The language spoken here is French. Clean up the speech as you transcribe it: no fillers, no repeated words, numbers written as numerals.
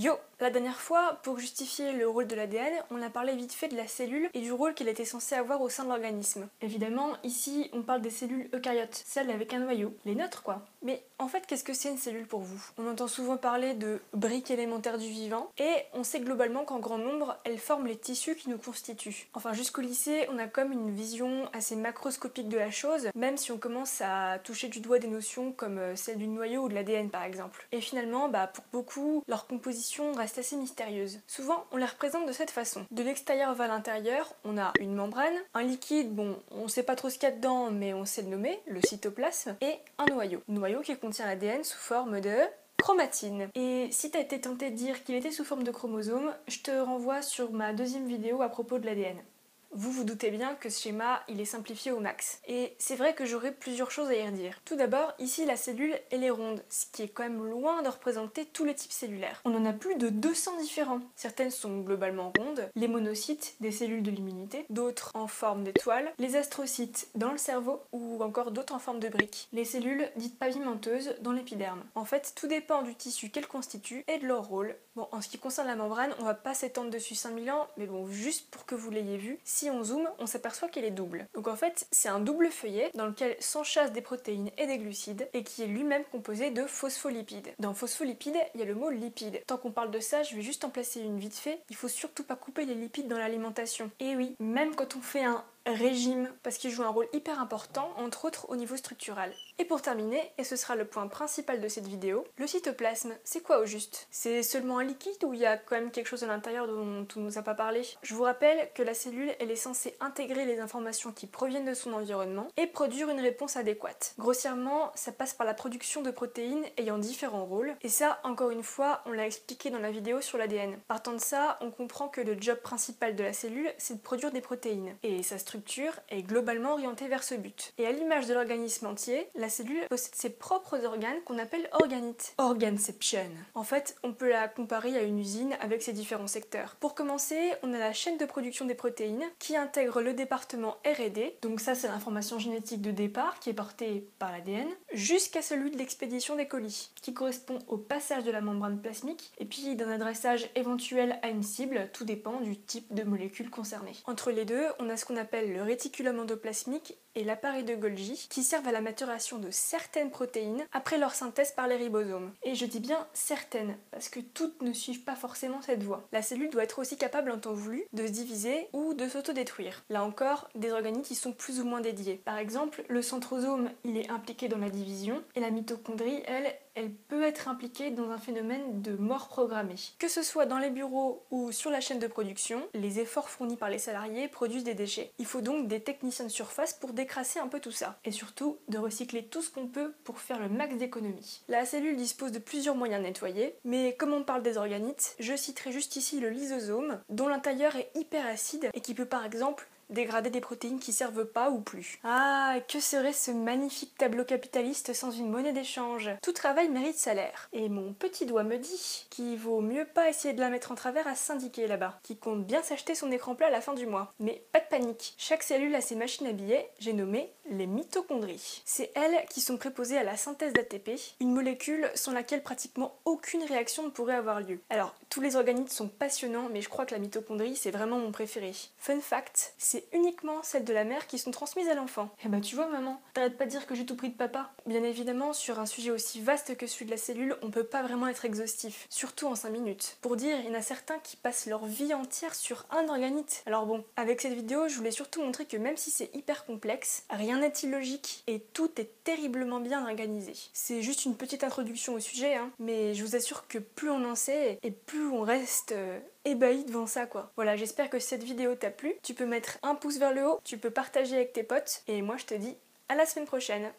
Yo! La dernière fois, pour justifier le rôle de l'ADN, on a parlé vite fait de la cellule et du rôle qu'elle était censée avoir au sein de l'organisme. Évidemment, ici, on parle des cellules eucaryotes, celles avec un noyau, les nôtres quoi. Mais en fait, qu'est-ce que c'est une cellule pour vous? On entend souvent parler de briques élémentaires du vivant, et on sait globalement qu'en grand nombre, elles forment les tissus qui nous constituent. Enfin, jusqu'au lycée, on a comme une vision assez macroscopique de la chose, même si on commence à toucher du doigt des notions comme celle du noyau ou de l'ADN par exemple. Et finalement, pour beaucoup, leur composition reste assez mystérieuse. Souvent, on les représente de cette façon. De l'extérieur vers l'intérieur, on a une membrane, un liquide, bon, on sait pas trop ce qu'il y a dedans, mais on sait le nommer, le cytoplasme, et un noyau. Noyau qui contient l'ADN sous forme de chromatine. Et si t'as été tenté de dire qu'il était sous forme de chromosome, je te renvoie sur ma deuxième vidéo à propos de l'ADN. Vous vous doutez bien que ce schéma, il est simplifié au max. Et c'est vrai que j'aurais plusieurs choses à y redire. Tout d'abord, ici la cellule, elle est ronde, ce qui est quand même loin de représenter tous les types cellulaires. On en a plus de 200 différents. Certaines sont globalement rondes, les monocytes, des cellules de l'immunité, d'autres en forme d'étoile, les astrocytes dans le cerveau, ou encore d'autres en forme de briques. Les cellules dites pavimenteuses dans l'épiderme. En fait, tout dépend du tissu qu'elles constituent et de leur rôle. Bon, en ce qui concerne la membrane, on va pas s'étendre dessus 5000 ans, mais bon, juste pour que vous l'ayez vu, si on zoome, on s'aperçoit qu'elle est double. Donc en fait, c'est un double feuillet dans lequel s'enchâssent des protéines et des glucides et qui est lui-même composé de phospholipides. Dans phospholipides, il y a le mot lipide. Tant qu'on parle de ça, je vais juste en placer une vite fait. Il faut surtout pas couper les lipides dans l'alimentation. Et oui, même quand on fait un régime, parce qu'il joue un rôle hyper important, entre autres au niveau structural. Et pour terminer, et ce sera le point principal de cette vidéo, le cytoplasme, c'est quoi au juste? C'est seulement un liquide ou il y a quand même quelque chose à l'intérieur dont on nous a pas parlé? Je vous rappelle que la cellule, elle est censée intégrer les informations qui proviennent de son environnement et produire une réponse adéquate. Grossièrement, ça passe par la production de protéines ayant différents rôles, et ça, encore une fois, on l'a expliqué dans la vidéo sur l'ADN. Partant de ça, on comprend que le job principal de la cellule, c'est de produire des protéines, et sa structure est globalement orientée vers ce but. Et à l'image de l'organisme entier, la cellule possède ses propres organes qu'on appelle organites. Organception. En fait, on peut la comparer à une usine avec ses différents secteurs. Pour commencer, on a la chaîne de production des protéines qui intègre le département R&D, donc ça c'est l'information génétique de départ qui est portée par l'ADN, jusqu'à celui de l'expédition des colis, qui correspond au passage de la membrane plasmique et puis d'un adressage éventuel à une cible, tout dépend du type de molécule concernée. Entre les deux, on a ce qu'on appelle le réticulum endoplasmique et l'appareil de Golgi qui servent à la maturation de certaines protéines après leur synthèse par les ribosomes. Et je dis bien certaines, parce que toutes ne suivent pas forcément cette voie. La cellule doit être aussi capable en temps voulu de se diviser ou de s'autodétruire. Là encore, des organites y sont plus ou moins dédiés. Par exemple, le centrosome, il est impliqué dans la division, et la mitochondrie, elle peut être impliquée dans un phénomène de mort programmée. Que ce soit dans les bureaux ou sur la chaîne de production, les efforts fournis par les salariés produisent des déchets. Il faut donc des techniciens de surface pour décrasser un peu tout ça. Et surtout, de recycler tout ce qu'on peut pour faire le max d'économies. La cellule dispose de plusieurs moyens de nettoyer, mais comme on parle des organites, je citerai juste ici le lysosome, dont l'intérieur est hyper acide et qui peut par exemple dégrader des protéines qui servent pas ou plus. Ah, que serait ce magnifique tableau capitaliste sans une monnaie d'échange? Tout travail mérite salaire. Et mon petit doigt me dit qu'il vaut mieux pas essayer de la mettre en travers à syndiquer là-bas, qui compte bien s'acheter son écran plat à la fin du mois. Mais pas de panique, chaque cellule a ses machines à billets, j'ai nommé les mitochondries. C'est elles qui sont préposées à la synthèse d'ATP, une molécule sans laquelle pratiquement aucune réaction ne pourrait avoir lieu. Alors, tous les organites sont passionnants, mais je crois que la mitochondrie, c'est vraiment mon préféré. Fun fact, c'est uniquement celles de la mère qui sont transmises à l'enfant. Eh bah tu vois maman, t'arrêtes pas de dire que j'ai tout pris de papa. Bien évidemment, sur un sujet aussi vaste que celui de la cellule, on peut pas vraiment être exhaustif, surtout en 5 minutes. Pour dire, il y en a certains qui passent leur vie entière sur un organite. Alors bon, avec cette vidéo, je voulais surtout montrer que même si c'est hyper complexe, rien n'est illogique et tout est terriblement bien organisé. C'est juste une petite introduction au sujet, mais je vous assure que plus on en sait et plus on reste ébahi devant ça quoi. Voilà, j'espère que cette vidéo t'a plu. Tu peux mettre un pouce vers le haut, tu peux partager avec tes potes et moi je te dis à la semaine prochaine.